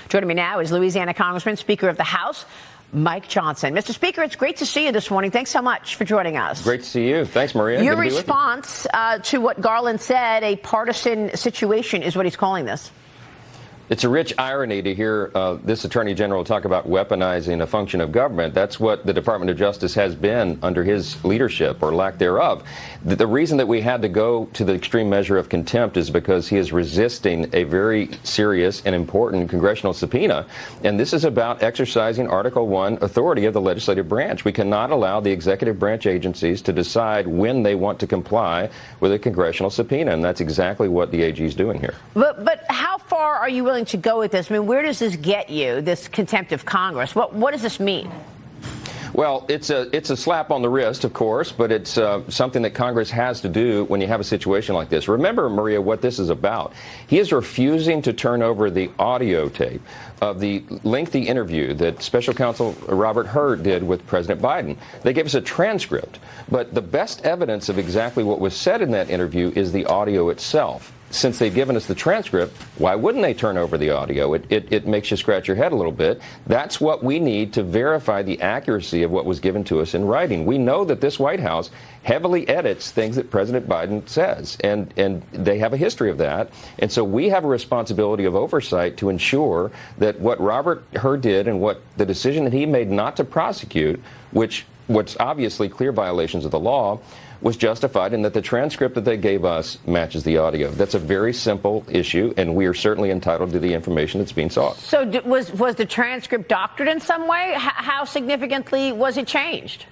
Joining me now is Louisiana Congressman, Speaker of the House, Mike Johnson. Mr. Speaker, it's great to see you this morning. Thanks so much for joining us. Great to see you. Thanks, Maria. Your response to what Garland said, a partisan situation, is what he's calling this. It's a rich irony to hear this Attorney General talk about weaponizing a function of government. That's what the Department of Justice has been under his leadership, or lack thereof. The reason that we had to go to the extreme measure of contempt is because he is resisting a very serious and important congressional subpoena. And this is about exercising Article 1 authority of the legislative branch. We cannot allow the executive branch agencies to decide when they want to comply with a congressional subpoena. And that's exactly what the AG is doing here. But how far are you willing to go with this? I mean, where does this get you, this contempt of Congress? What does this mean? Well, it's a slap on the wrist, of course, but it's something that Congress has to do when you have a situation like this. Remember, Maria, what this is about. He is refusing to turn over the audio tape of the lengthy interview that Special Counsel Robert Hur did with President Biden. They gave us a transcript, but the best evidence of exactly what was said in that interview is the audio itself. Since they've given us the transcript, why wouldn't they turn over the audio? It makes you scratch your head a little bit. That's what we need to verify the accuracy of what was given to us in writing. We know that this White House heavily edits things that President Biden says, and they have a history of that. And so we have a responsibility of oversight to ensure that what Robert Hur did and what the decision that he made not to prosecute, what's obviously clear violations of the law, was justified, and that the transcript that they gave us matches the audio. That's a very simple issue, and we are certainly entitled to the information that's being sought. So was the transcript doctored in some way? How significantly was it changed?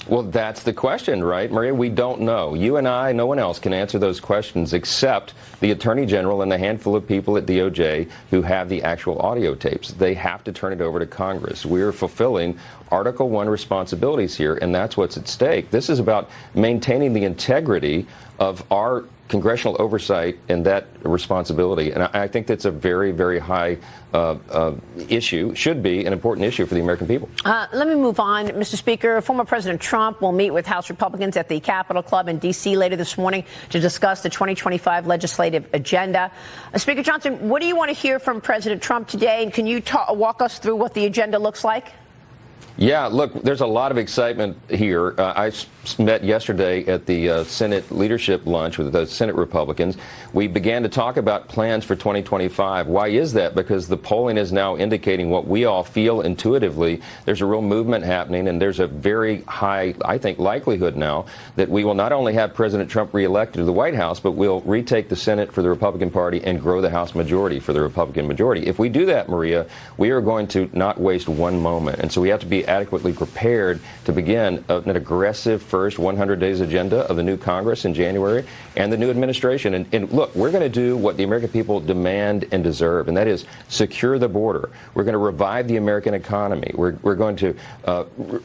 Well, that's the question, right, Maria? We don't know. You and I, no one else can answer those questions except the Attorney General and the handful of people at DOJ who have the actual audio tapes. They have to turn it over to Congress. We're fulfilling Article 1 responsibilities here, and that's what's at stake. This is about maintaining the integrity of our congressional oversight and that responsibility. And I think that's a very, very high issue, should be an important issue for the American people. Let me move on, Mr. Speaker. Former President Trump will meet with House Republicans at the Capitol Club in D.C. later this morning to discuss the 2025 legislative agenda. Speaker Johnson, what do you want to hear from President Trump today? And can you walk us through what the agenda looks like? Yeah, look, there's a lot of excitement here. I met yesterday at the Senate leadership lunch with the Senate Republicans. We began to talk about plans for 2025. Why is that? Because the polling is now indicating what we all feel intuitively. There's a real movement happening, and there's a very high, I think, likelihood now that we will not only have President Trump reelected to the White House, but we'll retake the Senate for the Republican Party and grow the House majority for the Republican majority. If we do that, Maria, we are going to not waste one moment. And so we have to be adequately prepared to begin an aggressive first 100 days agenda of the new Congress in January and the new administration. And look, we're going to do what the American people demand and deserve, and that is secure the border. We're going to revive the American economy. We're going to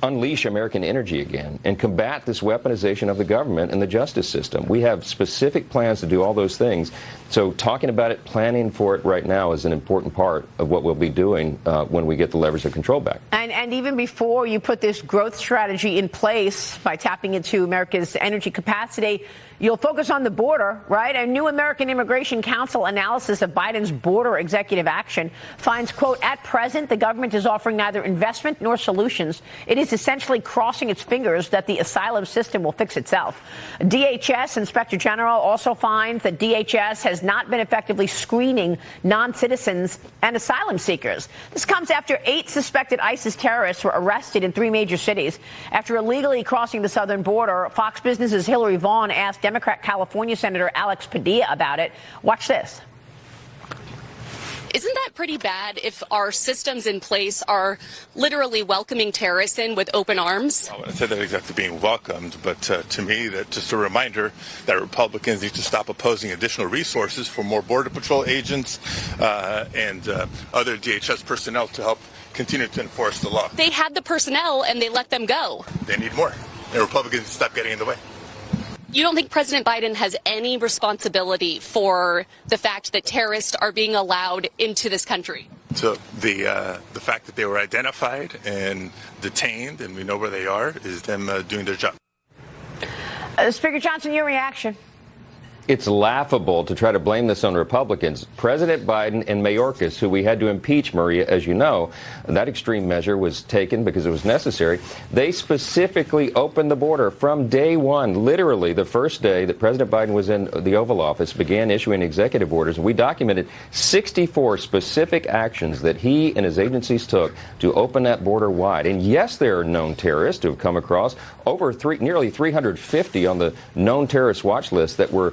unleash American energy again and combat this weaponization of the government and the justice system. We have specific plans to do all those things. So talking about it, planning for it right now is an important part of what we'll be doing when we get the levers of control back. And even before you put this growth strategy in place by tapping into America's energy capacity, you'll focus on the border, right? A new American Immigration Council analysis of Biden's border executive action finds, quote, at present, the government is offering neither investment nor solutions. It is essentially crossing its fingers that the asylum system will fix itself. DHS Inspector General also finds that DHS has not been effectively screening non-citizens and asylum seekers. This comes after 8 suspected ISIS terrorists were arrested in 3 major cities after illegally crossing the southern border. Fox Business's Hillary Vaughn asked Democrat California Senator Alex Padilla about it. Watch this. Isn't that pretty bad if our systems in place are literally welcoming terrorists in with open arms? I wouldn't say that exactly being welcomed, but to me, that's just a reminder that Republicans need to stop opposing additional resources for more Border Patrol agents and other DHS personnel to help continue to enforce the law. They had the personnel and they let them go. They need more. And Republicans stop getting in the way. You don't think President Biden has any responsibility for the fact that terrorists are being allowed into this country? So the fact that they were identified and detained and we know where they are is them doing their job. Speaker Johnson, your reaction? It's laughable to try to blame this on Republicans. President Biden and Mayorkas, who we had to impeach, Maria, as you know, that extreme measure was taken because it was necessary. They specifically opened the border from day one, literally the first day that President Biden was in the Oval Office, began issuing executive orders. And we documented 64 specific actions that he and his agencies took to open that border wide. And yes, there are known terrorists who have come across, nearly 350 on the known terrorist watch list that were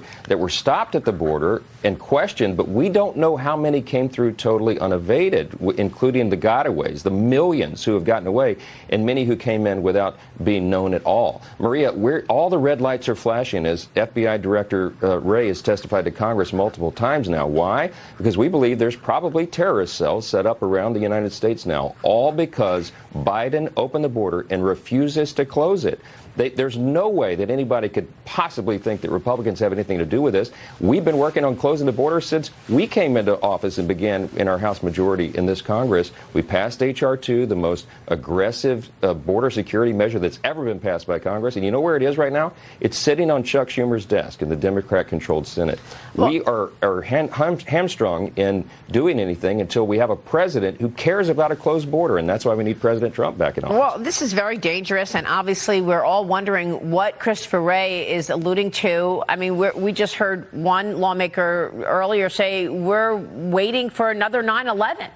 stopped at the border and questioned, but we don't know how many came through totally unevaded, including the gotaways, the millions who have gotten away, and many who came in without being known at all. Maria, all the red lights are flashing, as FBI Director Wray has testified to Congress multiple times now. Why? Because we believe there's probably terrorist cells set up around the United States now, all because Biden opened the border and refuses to close it. There's no way that anybody could possibly think that Republicans have anything to do with this. We've been working on closing the border since we came into office and began in our House majority in this Congress. We passed H.R. 2, the most aggressive border security measure that's ever been passed by Congress. And you know where it is right now? It's sitting on Chuck Schumer's desk in the Democrat-controlled Senate. Well, we are hamstrung in doing anything until we have a president who cares about a closed border, and that's why we need President Trump back in office. Well, this is very dangerous, and obviously we're all wondering what Christopher Wray is alluding to. I mean, we just heard one lawmaker earlier say we're waiting for another 9/11.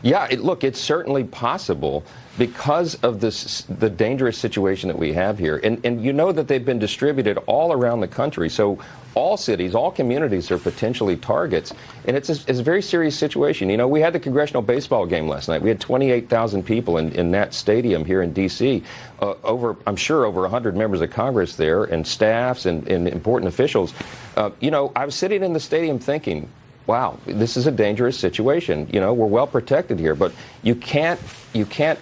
Yeah, look, it's certainly possible because of the dangerous situation that we have here. And you know that they've been distributed all around the country. So all cities, all communities are potentially targets. And it's a very serious situation. You know, we had the congressional baseball game last night. We had 28,000 people in that stadium here in D.C. I'm sure over 100 members of Congress there and staffs and important officials. You know, I was sitting in the stadium thinking, wow, this is a dangerous situation. You know, we're well protected here, but you can't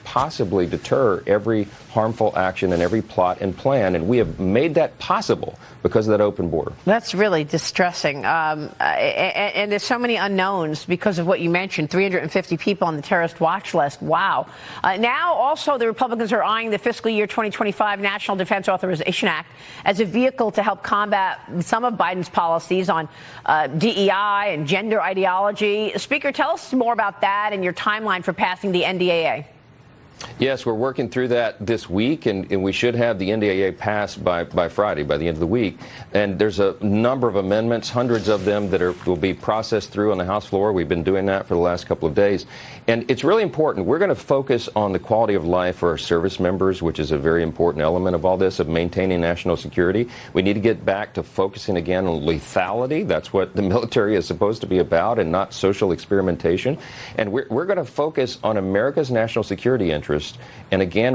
possibly deter every harmful action and every plot and plan, and we have made that possible because of that open border. That's really distressing. And there's so many unknowns because of what you mentioned, 350 people on the terrorist watch list. Wow. Now, also, the Republicans are eyeing the fiscal year 2025 National Defense Authorization Act as a vehicle to help combat some of Biden's policies on DEI and gender ideology. Speaker, tell us more about that and your timeline for passing the NDAA. Yes, we're working through that this week, and we should have the NDAA passed by Friday, by the end of the week. And there's a number of amendments, hundreds of them that will be processed through on the House floor. We've been doing that for the last couple of days. And it's really important. We're going to focus on the quality of life for our service members, which is a very important element of all this, of maintaining national security. We need to get back to focusing again on lethality. That's what the military is supposed to be about, and not social experimentation. And we're going to focus on America's national security interest, and again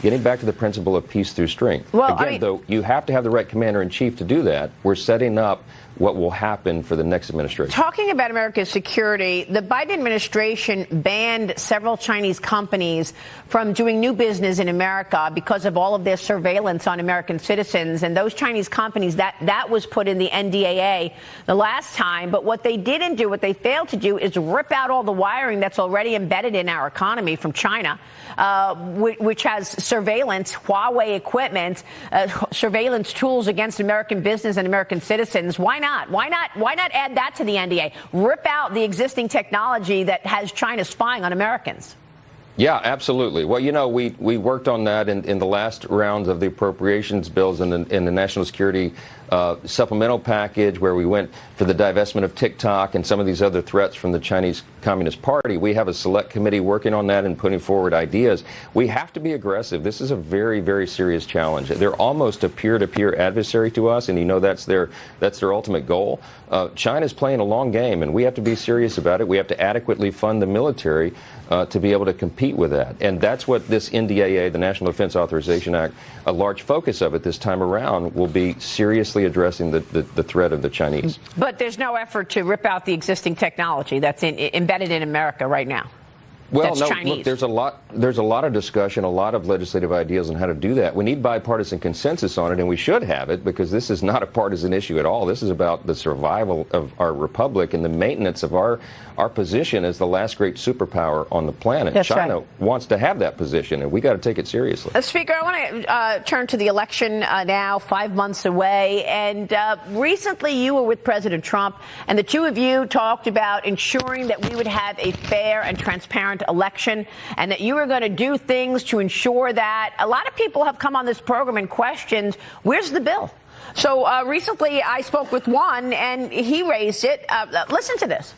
getting back to the principle of peace through strength. Well, again, though, you have to have the right commander-in-chief to do that. We're setting up what will happen for the next administration. Talking about America's security, the Biden administration banned several Chinese companies from doing new business in America because of all of their surveillance on American citizens. And those Chinese companies, that was put in the NDAA the last time. But what they didn't do, what they failed to do, is rip out all the wiring that's already embedded in our economy from China, which has surveillance, Huawei equipment, surveillance tools against American business and American citizens. Why not? Why not add that to the NDA? Rip out the existing technology that has China spying on Americans. Yeah, absolutely. Well, you know, we worked on that in the last rounds of the appropriations bills in the national security supplemental package, where we went for the divestment of TikTok and some of these other threats from the Chinese Communist Party. We have a select committee working on that and putting forward ideas. We have to be aggressive. This is a very, very serious challenge. They're almost a peer-to-peer adversary to us, and you know that's their ultimate goal. China's playing a long game, and we have to be serious about it. We have to adequately fund the military to be able to compete with that. And that's what this NDAA, the National Defense Authorization Act, a large focus of it this time around, will be seriously addressing the threat of the Chinese. But there's no effort to rip out the existing technology that's embedded in America right now. Well, that's no, Chinese? look, there's a lot of discussion, a lot of legislative ideas on how to do that. We need bipartisan consensus on it, and we should have it, because this is not a partisan issue at all. This is about the survival of our republic and the maintenance of our position as the last great superpower on the planet. That's China right. wants to have that position, and we got to take it seriously. Speaker, I want to turn to the election now, 5 months away. And recently you were with President Trump, and the two of you talked about ensuring that we would have a fair and transparent election, and that you were going to do things to ensure that. A lot of people have come on this program and questioned, where's the bill? So recently I spoke with one, and he raised it. Listen to this.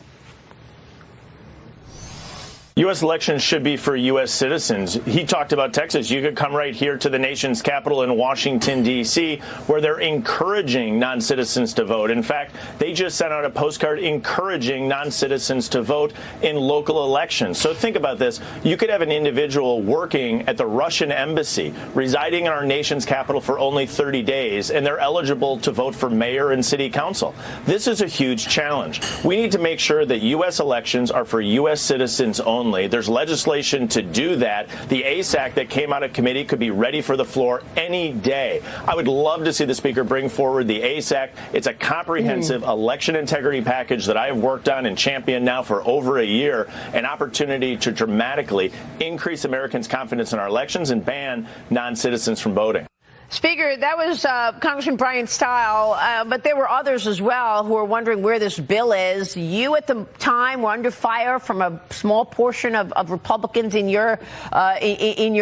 U.S. elections should be for U.S. citizens. He talked about Texas. You could come right here to the nation's capital in Washington, D.C., where they're encouraging non-citizens to vote. In fact, they just sent out a postcard encouraging non-citizens to vote in local elections. So think about this. You could have an individual working at the Russian embassy, residing in our nation's capital for only 30 days, and they're eligible to vote for mayor and city council. This is a huge challenge. We need to make sure that U.S. elections are for U.S. citizens only. There's legislation to do that. The ACE Act that came out of committee could be ready for the floor any day. I would love to see the Speaker bring forward the ACE Act. It's a comprehensive election integrity package that I have worked on and championed now for over a year, an opportunity to dramatically increase Americans' confidence in our elections and ban non-citizens from voting. Speaker, that was Congressman Brian Stile, but there were others as well who were wondering where this bill is. You at the time were under fire from a small portion of Republicans in your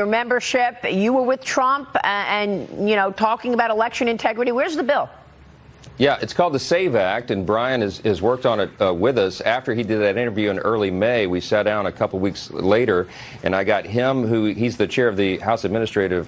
membership. You were with Trump and, you know, talking about election integrity. Where's the bill? Yeah, it's called the SAVE Act, and Brian has worked on it with us. After he did that interview in early May, we sat down a couple weeks later, and I got him, he's the chair of the House Administration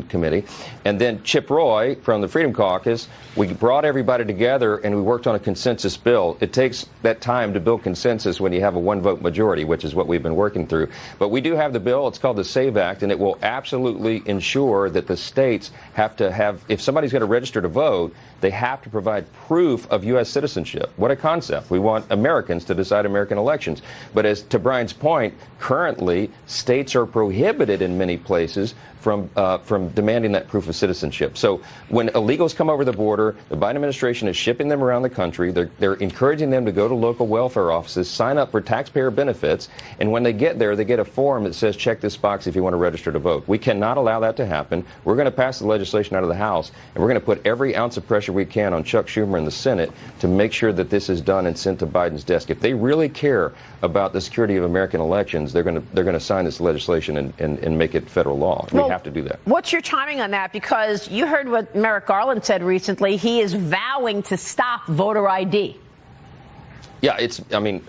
Committee, and then Chip Roy from the Freedom Caucus. We brought everybody together, and we worked on a consensus bill. It takes that time to build consensus when you have a one-vote majority, which is what we've been working through. But we do have the bill. It's called the SAVE Act, and it will absolutely ensure that the states have to have, if somebody's going to register to vote, they have to provide proof of U.S. citizenship. What a concept. We want Americans to decide American elections. But as to Brian's point, currently, states are prohibited in many places from demanding that proof of citizenship. So when illegals come over the border, the Biden administration is shipping them around the country. They're encouraging them to go to local welfare offices, sign up for taxpayer benefits, and when they get there, they get a form that says, check this box if you want to register to vote. We cannot allow that to happen. We're going to pass the legislation out of the House, and we're going to put every ounce of pressure we can on Chuck Schumer in the Senate to make sure that this is done and sent to Biden's desk. If they really care about the security of American elections, they're going to sign this legislation and make it federal law. We have to do that. What's your timing on that? Because you heard what Merrick Garland said recently. He is vowing to stop voter ID. Yeah,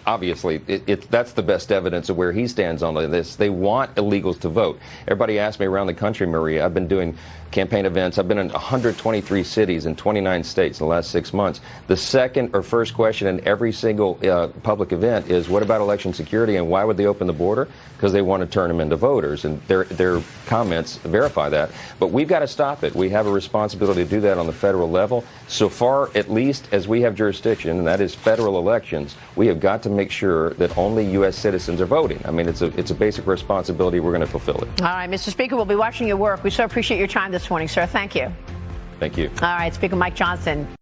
obviously, that's the best evidence of where he stands on this. They want illegals to vote. Everybody asks me around the country, Maria. I've been doing campaign events. I've been in 123 cities in 29 states in the last 6 months. The second or first question in every single public event is, what about election security, and why would they open the border? Because they want to turn them into voters, and their comments verify that. But we've got to stop it. We have a responsibility to do that on the federal level. So far, at least as we have jurisdiction, and that is federal elections, we have got to make sure that only U.S. citizens are voting. I mean, it's a basic responsibility. We're going to fulfill it. All right, Mr. Speaker, we'll be watching your work. We so appreciate your time this morning, sir. Thank you. Thank you. All right, Speaker Mike Johnson.